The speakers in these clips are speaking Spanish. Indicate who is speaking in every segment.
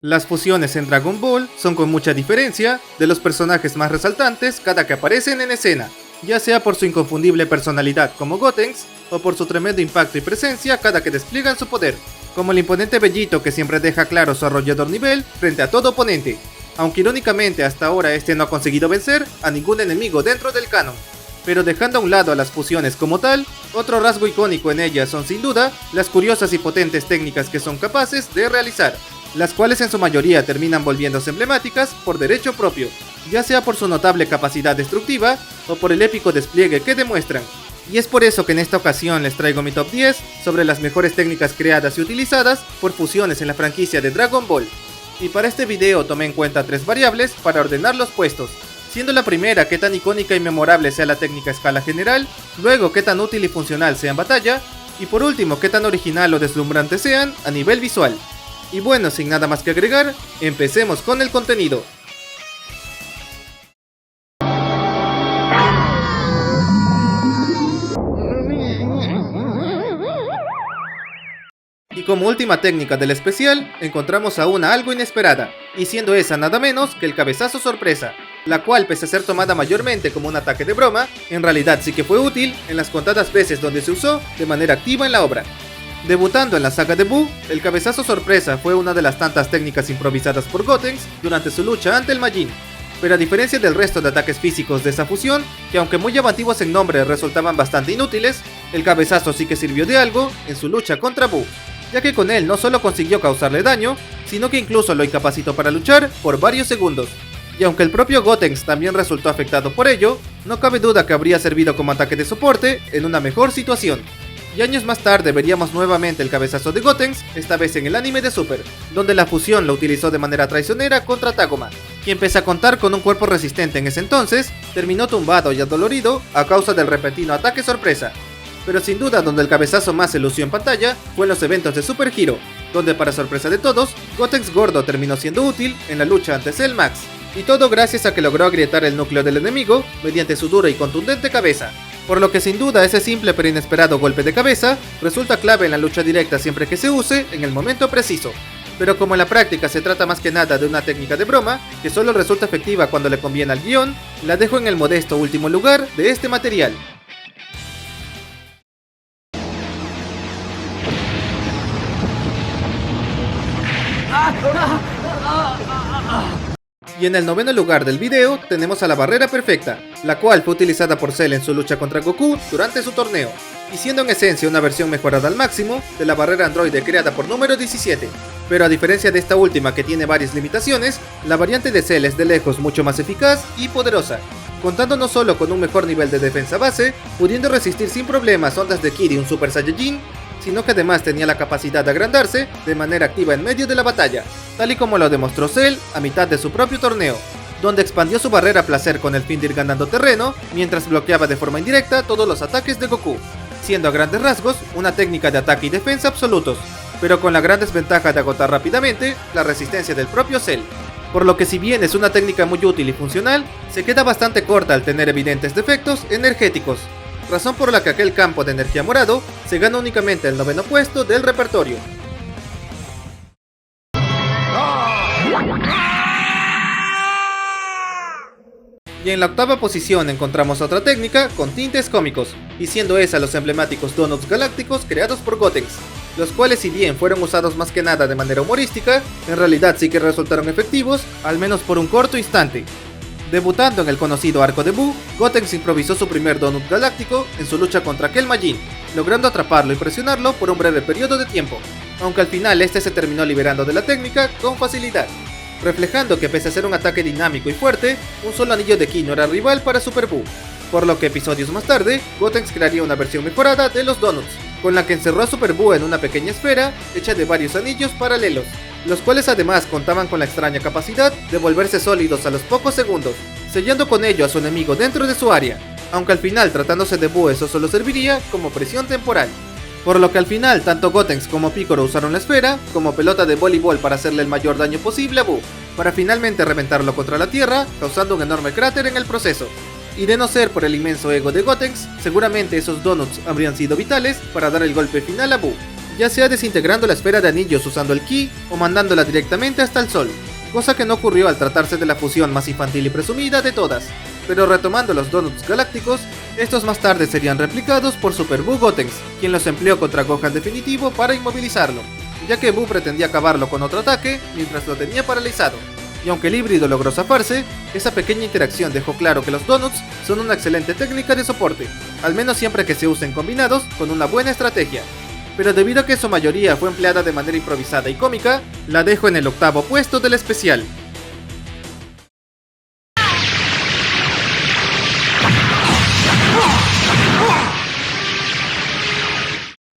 Speaker 1: Las fusiones en Dragon Ball son con mucha diferencia de los personajes más resaltantes cada que aparecen en escena, ya sea por su inconfundible personalidad como Gotenks, o por su tremendo impacto y presencia cada que despliegan su poder, como el imponente Bellito que siempre deja claro su arrollador nivel frente a todo oponente, aunque irónicamente hasta ahora este no ha conseguido vencer a ningún enemigo dentro del canon. Pero dejando a un lado a las fusiones como tal, otro rasgo icónico en ellas son sin duda las curiosas y potentes técnicas que son capaces de realizar, las cuales en su mayoría terminan volviéndose emblemáticas por derecho propio, ya sea por su notable capacidad destructiva o por el épico despliegue que demuestran. Y es por eso que en esta ocasión les traigo mi top 10 sobre las mejores técnicas creadas y utilizadas por fusiones en la franquicia de Dragon Ball. Y para este video tomé en cuenta 3 variables para ordenar los puestos, siendo la primera qué tan icónica y memorable sea la técnica a escala general, luego qué tan útil y funcional sea en batalla, y por último qué tan original o deslumbrante sean a nivel visual. Y bueno, sin nada más que agregar, empecemos con el contenido. Y como última técnica del especial, encontramos a una algo inesperada, y siendo esa nada menos que el cabezazo sorpresa, la cual pese a ser tomada mayormente como un ataque de broma, en realidad sí que fue útil en las contadas veces donde se usó de manera activa en la obra. Debutando en la saga de Buu, el cabezazo sorpresa fue una de las tantas técnicas improvisadas por Gotenks durante su lucha ante el Majin. Pero a diferencia del resto de ataques físicos de esa fusión, que aunque muy llamativos en nombre resultaban bastante inútiles, el cabezazo sí que sirvió de algo en su lucha contra Buu, ya que con él no solo consiguió causarle daño, sino que incluso lo incapacitó para luchar por varios segundos. Y aunque el propio Gotenks también resultó afectado por ello, no cabe duda que habría servido como ataque de soporte en una mejor situación. Y años más tarde veríamos nuevamente el cabezazo de Gotenks, esta vez en el anime de Super, donde la fusión lo utilizó de manera traicionera contra Tagoma, quien pese a contar con un cuerpo resistente en ese entonces, terminó tumbado y adolorido a causa del repentino ataque sorpresa. Pero sin duda donde el cabezazo más se lució en pantalla fue en los eventos de Super Hero, donde para sorpresa de todos, Gotenks gordo terminó siendo útil en la lucha ante Cell Max, y todo gracias a que logró agrietar el núcleo del enemigo mediante su dura y contundente cabeza. Por lo que sin duda ese simple pero inesperado golpe de cabeza resulta clave en la lucha directa siempre que se use en el momento preciso. Pero como en la práctica se trata más que nada de una técnica de broma, que solo resulta efectiva cuando le conviene al guión, la dejo en el modesto último lugar de este material. Y en el noveno lugar del video tenemos a la barrera perfecta, la cual fue utilizada por Cell en su lucha contra Goku durante su torneo, y siendo en esencia una versión mejorada al máximo de la barrera androide creada por número 17. Pero a diferencia de esta última que tiene varias limitaciones, la variante de Cell es de lejos mucho más eficaz y poderosa, contando no solo con un mejor nivel de defensa base, pudiendo resistir sin problemas ondas de Ki de un Super Saiyajin, sino que además tenía la capacidad de agrandarse de manera activa en medio de la batalla, tal y como lo demostró Cell a mitad de su propio torneo, donde expandió su barrera a placer con el fin de ir ganando terreno, mientras bloqueaba de forma indirecta todos los ataques de Goku, siendo a grandes rasgos una técnica de ataque y defensa absolutos, pero con la gran desventaja de agotar rápidamente la resistencia del propio Cell. Por lo que si bien es una técnica muy útil y funcional, se queda bastante corta al tener evidentes defectos energéticos, razón por la que aquel campo de energía morado se gana únicamente el noveno puesto del repertorio. Y en la octava posición encontramos otra técnica con tintes cómicos, y siendo esa los emblemáticos donuts galácticos creados por Gotenks, los cuales si bien fueron usados más que nada de manera humorística, en realidad sí que resultaron efectivos, al menos por un corto instante. Debutando en el conocido arco de Buu, Gotenks improvisó su primer donut galáctico en su lucha contra aquel Majin, logrando atraparlo y presionarlo por un breve periodo de tiempo, aunque al final este se terminó liberando de la técnica con facilidad, reflejando que pese a ser un ataque dinámico y fuerte, un solo anillo de Ki no era rival para Super Buu, por lo que episodios más tarde, Gotenks crearía una versión mejorada de los donuts, con la que encerró a Super Buu en una pequeña esfera hecha de varios anillos paralelos, los cuales además contaban con la extraña capacidad de volverse sólidos a los pocos segundos, sellando con ello a su enemigo dentro de su área, aunque al final tratándose de Buu eso solo serviría como presión temporal. Por lo que al final tanto Gotenks como Piccolo usaron la esfera como pelota de voleibol para hacerle el mayor daño posible a Buu, para finalmente reventarlo contra la tierra, causando un enorme cráter en el proceso. Y de no ser por el inmenso ego de Gotenks, seguramente esos donuts habrían sido vitales para dar el golpe final a Buu, ya sea desintegrando la esfera de anillos usando el ki o mandándola directamente hasta el sol, cosa que no ocurrió al tratarse de la fusión más infantil y presumida de todas. Pero retomando los Donuts galácticos, estos más tarde serían replicados por Super Buu Gotenks, quien los empleó contra Gohan definitivo para inmovilizarlo, ya que Buu pretendía acabarlo con otro ataque mientras lo tenía paralizado. Y aunque el híbrido logró zafarse, esa pequeña interacción dejó claro que los Donuts son una excelente técnica de soporte, al menos siempre que se usen combinados con una buena estrategia. Pero debido a que su mayoría fue empleada de manera improvisada y cómica, la dejo en el octavo puesto del especial.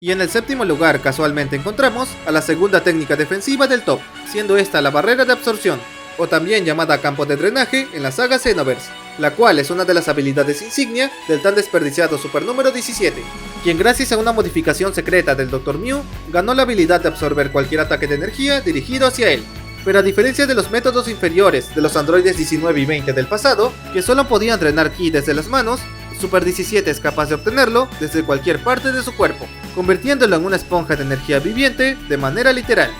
Speaker 1: Y en el séptimo lugar casualmente encontramos a la segunda técnica defensiva del top, siendo esta la barrera de absorción, o también llamada campo de drenaje en la saga Xenoverse, la cual es una de las habilidades insignia del tan desperdiciado Super número 17, quien gracias a una modificación secreta del Dr. Mew, ganó la habilidad de absorber cualquier ataque de energía dirigido hacia él. Pero a diferencia de los métodos inferiores de los androides 19 y 20 del pasado, que solo podían drenar ki desde las manos, Super 17 es capaz de obtenerlo desde cualquier parte de su cuerpo, convirtiéndolo en una esponja de energía viviente de manera literal,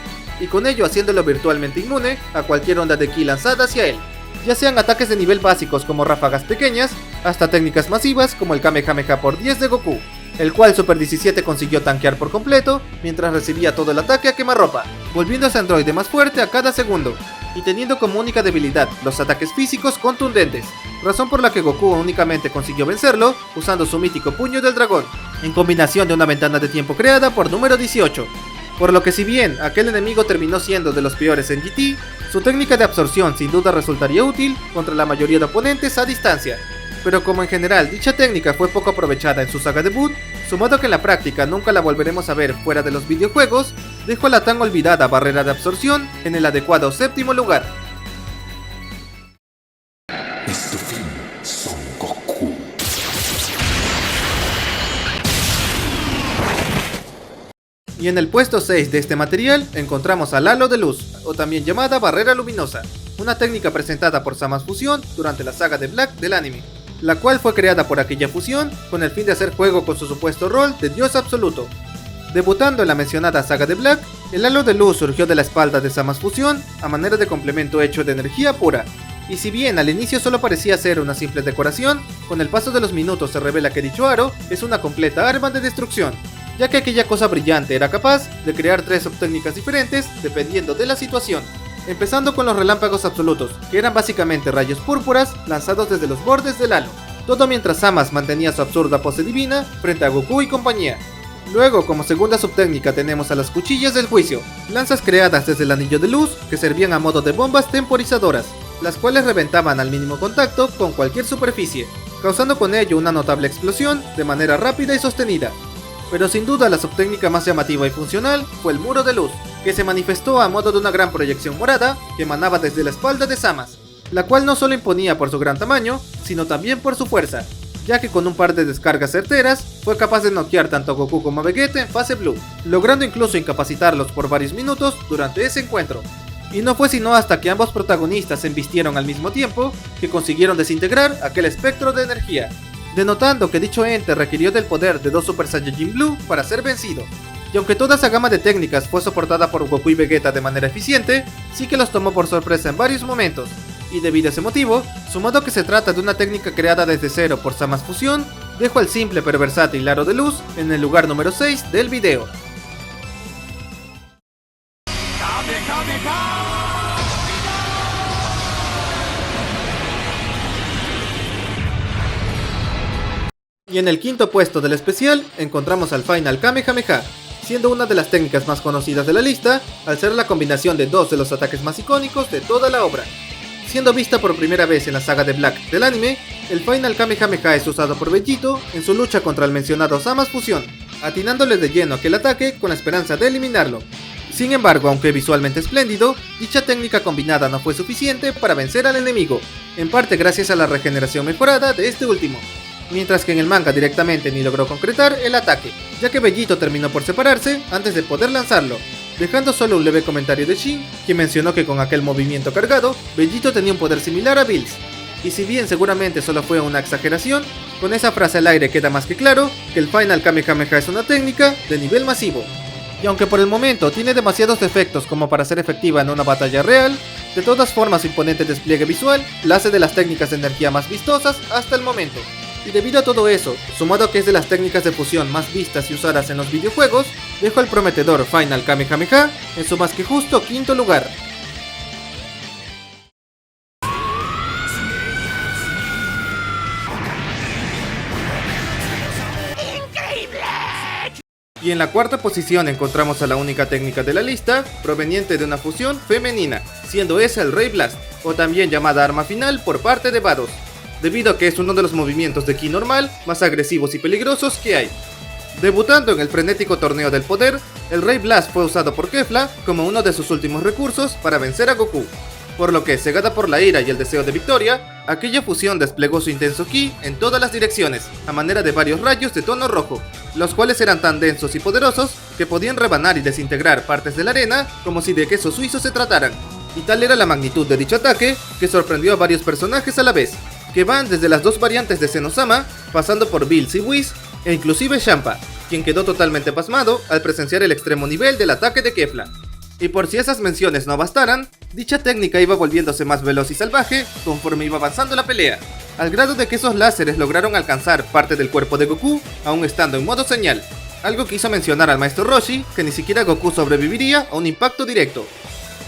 Speaker 1: y con ello haciéndolo virtualmente inmune a cualquier onda de ki lanzada hacia él, ya sean ataques de nivel básicos como ráfagas pequeñas, hasta técnicas masivas como el Kamehameha por 10 de Goku, el cual Super 17 consiguió tanquear por completo mientras recibía todo el ataque a quemarropa, volviéndose androide más fuerte a cada segundo, y teniendo como única debilidad los ataques físicos contundentes, razón por la que Goku únicamente consiguió vencerlo usando su mítico puño del dragón, en combinación de una ventana de tiempo creada por número 18. Por lo que si bien aquel enemigo terminó siendo de los peores en GT, su técnica de absorción sin duda resultaría útil contra la mayoría de oponentes a distancia. Pero como en general dicha técnica fue poco aprovechada en su saga debut, sumado que en la práctica nunca la volveremos a ver fuera de los videojuegos, dejó la tan olvidada barrera de absorción en el adecuado séptimo lugar.
Speaker 2: Es tu fin, Son Goku.
Speaker 1: Y en el puesto 6 de este material encontramos al halo de luz, o también llamada barrera luminosa, una técnica presentada por Zama's Fusion durante la saga de Black del anime, la cual fue creada por aquella fusión con el fin de hacer juego con su supuesto rol de dios absoluto. Debutando en la mencionada saga de Black, el halo de luz surgió de la espalda de Zama's Fusion a manera de complemento hecho de energía pura, y si bien al inicio solo parecía ser una simple decoración, con el paso de los minutos se revela que dicho aro es una completa arma de destrucción, ya que aquella cosa brillante era capaz de crear 3 subtécnicas diferentes dependiendo de la situación, empezando con los relámpagos absolutos, que eran básicamente rayos púrpuras lanzados desde los bordes del halo, todo mientras Zama's mantenía su absurda pose divina frente a Goku y compañía. Luego, como segunda subtécnica tenemos a las cuchillas del juicio, lanzas creadas desde el anillo de luz que servían a modo de bombas temporizadoras, las cuales reventaban al mínimo contacto con cualquier superficie, causando con ello una notable explosión de manera rápida y sostenida. Pero sin duda la subtécnica más llamativa y funcional fue el muro de luz, que se manifestó a modo de una gran proyección morada que emanaba desde la espalda de Zama's, la cual no solo imponía por su gran tamaño, sino también por su fuerza, ya que con un par de descargas certeras fue capaz de noquear tanto a Goku como a Vegeta en fase Blue, logrando incluso incapacitarlos por varios minutos durante ese encuentro. Y no fue sino hasta que ambos protagonistas se embistieron al mismo tiempo que consiguieron desintegrar aquel espectro de energía, denotando que dicho ente requirió del poder de 2 Super Saiyajin Blue para ser vencido. Y aunque toda esa gama de técnicas fue soportada por Goku y Vegeta de manera eficiente, sí que los tomó por sorpresa en varios momentos, y debido a ese motivo, sumado que se trata de una técnica creada desde cero por Zama's Fusion, dejo al simple pero versátil aro de luz en el lugar número 6 del video. Y en el quinto puesto del especial encontramos al Final Kamehameha, siendo una de las técnicas más conocidas de la lista al ser la combinación de 2 de los ataques más icónicos de toda la obra. Siendo vista por primera vez en la saga de Black del anime, el Final Kamehameha es usado por Vegito en su lucha contra el mencionado Zama's Fusion, atinándole de lleno aquel ataque con la esperanza de eliminarlo. Sin embargo, aunque visualmente espléndido, dicha técnica combinada no fue suficiente para vencer al enemigo, en parte gracias a la regeneración mejorada de este último, mientras que en el manga directamente ni logró concretar el ataque, ya que Vegito terminó por separarse antes de poder lanzarlo, dejando solo un leve comentario de Shin, quien mencionó que con aquel movimiento cargado, Vegito tenía un poder similar a Bills. Y si bien seguramente solo fue una exageración, con esa frase al aire queda más que claro que el Final Kamehameha es una técnica de nivel masivo. Y aunque por el momento tiene demasiados defectos como para ser efectiva en una batalla real, de todas formas su imponente despliegue visual la hace de las técnicas de energía más vistosas hasta el momento. Y debido a todo eso, sumado a que es de las técnicas de fusión más vistas y usadas en los videojuegos, dejo el prometedor Final Kamehameha en su más que justo quinto lugar. Y en la cuarta posición encontramos a la única técnica de la lista, proveniente de una fusión femenina, siendo esa el Ray Blast, o también llamada arma final por parte de Vados, debido a que es uno de los movimientos de ki normal más agresivos y peligrosos que hay. Debutando en el frenético torneo del poder, el Ray Blast fue usado por Kefla como uno de sus últimos recursos para vencer a Goku, por lo que, cegada por la ira y el deseo de victoria, aquella fusión desplegó su intenso ki en todas las direcciones, a manera de varios rayos de tono rojo, los cuales eran tan densos y poderosos que podían rebanar y desintegrar partes de la arena como si de queso suizo se trataran. Y tal era la magnitud de dicho ataque que sorprendió a varios personajes a la vez, que van desde las dos variantes de Zenosama, pasando por Bills y Whis, e inclusive Champa, quien quedó totalmente pasmado al presenciar el extremo nivel del ataque de Kefla. Y por si esas menciones no bastaran, dicha técnica iba volviéndose más veloz y salvaje conforme iba avanzando la pelea, al grado de que esos láseres lograron alcanzar parte del cuerpo de Goku, aún estando en modo señal, algo que hizo mencionar al maestro Roshi que ni siquiera Goku sobreviviría a un impacto directo.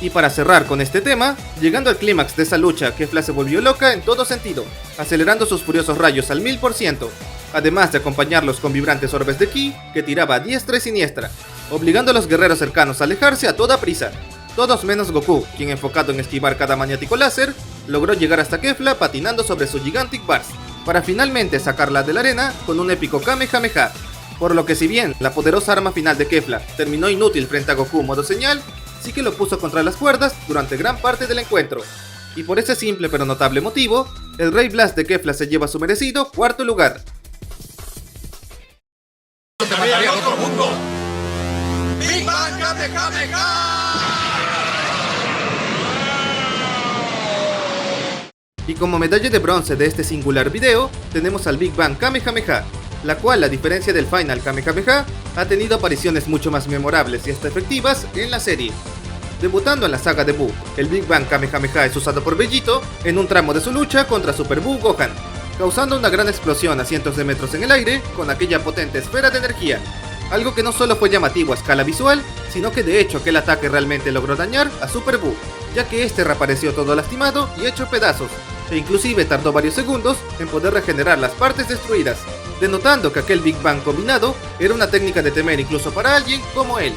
Speaker 1: Y para cerrar con este tema, llegando al clímax de esa lucha, Kefla se volvió loca en todo sentido, acelerando sus furiosos rayos al 1000%, además de acompañarlos con vibrantes orbes de ki que tiraba a diestra y siniestra, obligando a los guerreros cercanos a alejarse a toda prisa, todos menos Goku, quien enfocado en esquivar cada maniático láser, logró llegar hasta Kefla patinando sobre su Gigantic Burst, para finalmente sacarla de la arena con un épico Kamehameha, por lo que si bien la poderosa arma final de Kefla terminó inútil frente a Goku modo señal, sí que lo puso contra las cuerdas durante gran parte del encuentro. Y por ese simple pero notable motivo, el Ray Blast de Kefla se lleva su merecido cuarto lugar.
Speaker 3: ¡Big Bang Kamehameha!
Speaker 1: Y como medalla de bronce de este singular video, tenemos al Big Bang Kamehameha, la cual, a diferencia del Final Kamehameha, ha tenido apariciones mucho más memorables y hasta efectivas en la serie. Debutando en la saga de Buu, el Big Bang Kamehameha es usado por Vegito en un tramo de su lucha contra Super Buu Gohan, causando una gran explosión a cientos de metros en el aire con aquella potente esfera de energía. Algo que no solo fue llamativo a escala visual, sino que de hecho aquel ataque realmente logró dañar a Super Buu, ya que este reapareció todo lastimado y hecho pedazos, e inclusive tardó varios segundos en poder regenerar las partes destruidas, denotando que aquel Big Bang combinado era una técnica de temer incluso para alguien como él.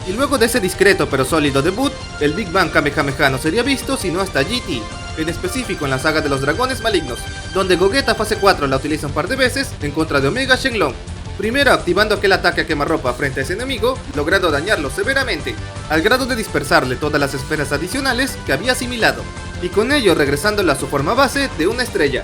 Speaker 1: Y luego de ese discreto pero sólido debut, el Big Bang Kamehameha no sería visto sino hasta GT, en específico en la saga de los dragones malignos, donde Gogeta fase 4 la utiliza un par de veces en contra de Omega Shenlong, primero activando aquel ataque a quemarropa frente a ese enemigo, logrando dañarlo severamente, al grado de dispersarle todas las esferas adicionales que había asimilado, y con ello regresándolo a su forma base de una estrella.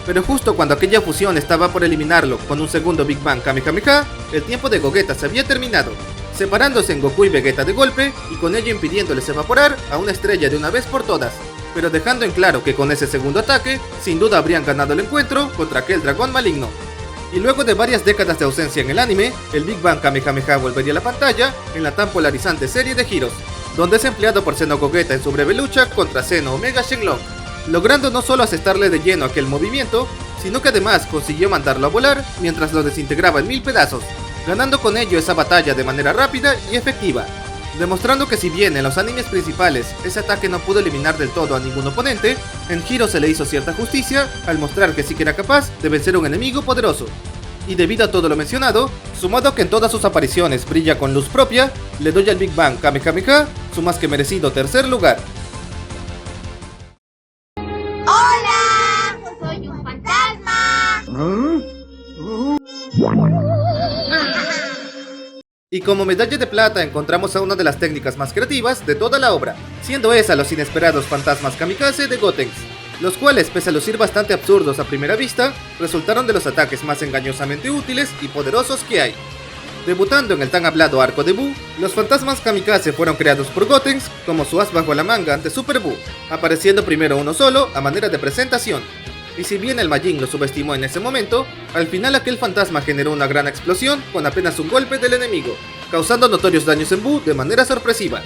Speaker 1: Pero justo cuando aquella fusión estaba por eliminarlo con un segundo Big Bang Kamehameha, el tiempo de Gogeta se había terminado, separándose en Goku y Vegeta de golpe y con ello impidiéndoles evaporar a una estrella de una vez por todas, pero dejando en claro que con ese segundo ataque, sin duda habrían ganado el encuentro contra aquel dragón maligno. Y luego de varias décadas de ausencia en el anime, el Big Bang Kamehameha volvería a la pantalla en la tan polarizante serie de Heroes, donde es empleado por Xeno Gogeta en su breve lucha contra Xeno Omega Shenlong, logrando no solo asestarle de lleno aquel movimiento, sino que además consiguió mandarlo a volar mientras lo desintegraba en 1000 pedazos, ganando con ello esa batalla de manera rápida y efectiva, demostrando que si bien en los animes principales ese ataque no pudo eliminar del todo a ningún oponente, en Heroes se le hizo cierta justicia al mostrar que sí que era capaz de vencer a un enemigo poderoso. Y debido a todo lo mencionado, sumado a que en todas sus apariciones brilla con luz propia, le doy al Big Bang Kamehameha su más que merecido tercer lugar.
Speaker 4: ¡Hola! ¡Soy un fantasma!
Speaker 1: Y como medalla de plata encontramos a una de las técnicas más creativas de toda la obra, siendo esa los inesperados fantasmas kamikaze de Gotenks, los cuales, pese a lucir bastante absurdos a primera vista, resultaron de los ataques más engañosamente útiles y poderosos que hay. Debutando en el tan hablado arco de Buu, los fantasmas kamikaze fueron creados por Gotenks como su as bajo la manga ante Super Buu, apareciendo primero uno solo a manera de presentación. Y si bien el Majin lo subestimó en ese momento, al final aquel fantasma generó una gran explosión con apenas un golpe del enemigo, causando notorios daños en Buu de manera sorpresiva.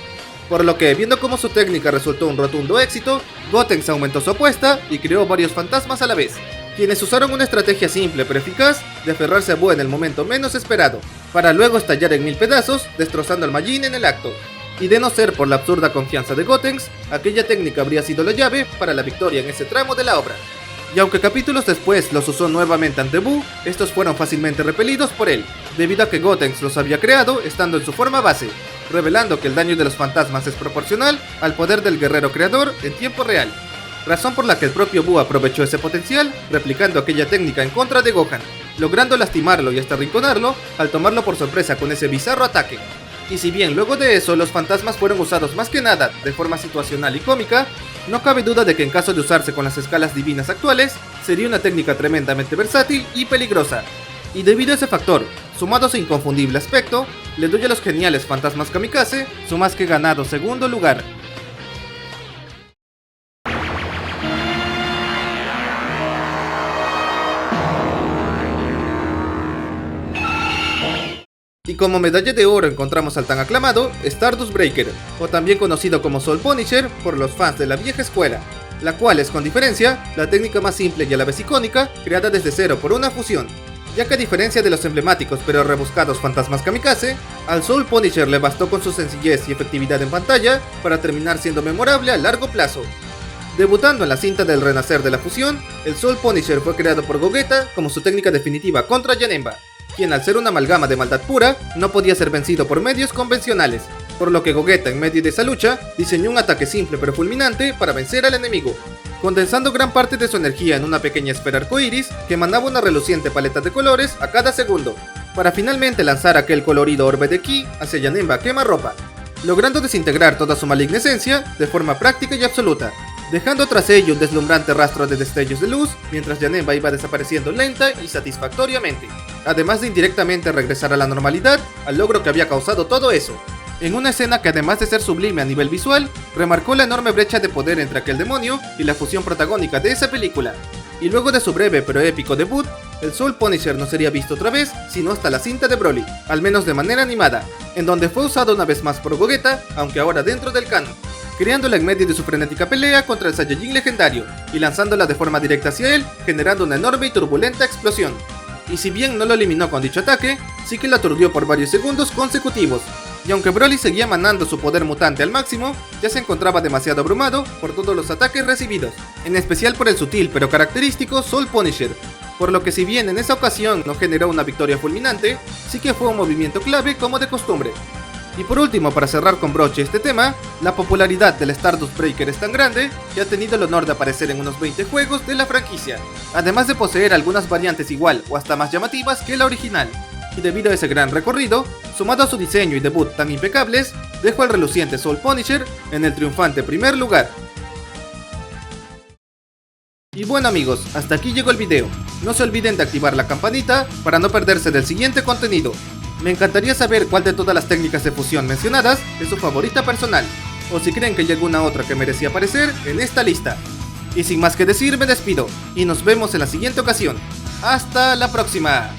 Speaker 1: Por lo que, viendo cómo su técnica resultó un rotundo éxito, Gotenks aumentó su apuesta y creó varios fantasmas a la vez, quienes usaron una estrategia simple pero eficaz de aferrarse a Buu en el momento menos esperado, para luego estallar en 1000 pedazos, destrozando al Majin en el acto. Y de no ser por la absurda confianza de Gotenks, aquella técnica habría sido la llave para la victoria en ese tramo de la obra. Y aunque capítulos después los usó nuevamente ante Buu, estos fueron fácilmente repelidos por él, debido a que Gotenks los había creado estando en su forma base, revelando que el daño de los fantasmas es proporcional al poder del guerrero creador en tiempo real, razón por la que el propio Buu aprovechó ese potencial, replicando aquella técnica en contra de Gohan, logrando lastimarlo y hasta arrinconarlo al tomarlo por sorpresa con ese bizarro ataque. Y si bien luego de eso los fantasmas fueron usados más que nada de forma situacional y cómica, no cabe duda de que en caso de usarse con las escalas divinas actuales, sería una técnica tremendamente versátil y peligrosa. Y debido a ese factor, sumado a su inconfundible aspecto, le doy a los geniales fantasmas kamikaze su más que ganado segundo lugar. Y como medalla de oro encontramos al tan aclamado Stardust Breaker, o también conocido como Soul Punisher por los fans de la vieja escuela, la cual es con diferencia la técnica más simple y a la vez icónica creada desde cero por una fusión, ya que a diferencia de los emblemáticos pero rebuscados fantasmas kamikaze, al Soul Punisher le bastó con su sencillez y efectividad en pantalla para terminar siendo memorable a largo plazo. Debutando en la cinta del renacer de la fusión, el Soul Punisher fue creado por Gogeta como su técnica definitiva contra Janemba, quien al ser una amalgama de maldad pura, no podía ser vencido por medios convencionales, por lo que Gogeta en medio de esa lucha, diseñó un ataque simple pero fulminante para vencer al enemigo, condensando gran parte de su energía en una pequeña esfera arcoíris que emanaba una reluciente paleta de colores a cada segundo, para finalmente lanzar aquel colorido orbe de ki hacia Janemba quemarropa, logrando desintegrar toda su maligna esencia de forma práctica y absoluta, dejando tras ello un deslumbrante rastro de destellos de luz mientras Janemba iba desapareciendo lenta y satisfactoriamente, además de indirectamente regresar a la normalidad al logro que había causado todo eso, en una escena que además de ser sublime a nivel visual, remarcó la enorme brecha de poder entre aquel demonio y la fusión protagónica de esa película. Y luego de su breve pero épico debut, el Soul Punisher no sería visto otra vez sino hasta la cinta de Broly, al menos de manera animada, en donde fue usado una vez más por Gogeta, aunque ahora dentro del canon, creándola en medio de su frenética pelea contra el Saiyajin legendario y lanzándola de forma directa hacia él, generando una enorme y turbulenta explosión. Y si bien no lo eliminó con dicho ataque, sí que lo aturdió por varios segundos consecutivos, y aunque Broly seguía emanando su poder mutante al máximo, ya se encontraba demasiado abrumado por todos los ataques recibidos, en especial por el sutil pero característico Soul Punisher, por lo que si bien en esa ocasión no generó una victoria fulminante, sí que fue un movimiento clave como de costumbre. Y por último, para cerrar con broche este tema, la popularidad del Stardust Breaker es tan grande que ha tenido el honor de aparecer en unos 20 juegos de la franquicia, además de poseer algunas variantes igual o hasta más llamativas que la original. Y debido a ese gran recorrido, sumado a su diseño y debut tan impecables, dejo al reluciente Soul Punisher en el triunfante primer lugar. Y bueno amigos, hasta aquí llegó el video. No se olviden de activar la campanita para no perderse del siguiente contenido. Me encantaría saber cuál de todas las técnicas de fusión mencionadas es su favorita personal, o si creen que hay alguna otra que merecía aparecer en esta lista. Y sin más que decir, me despido, y nos vemos en la siguiente ocasión. ¡Hasta la próxima!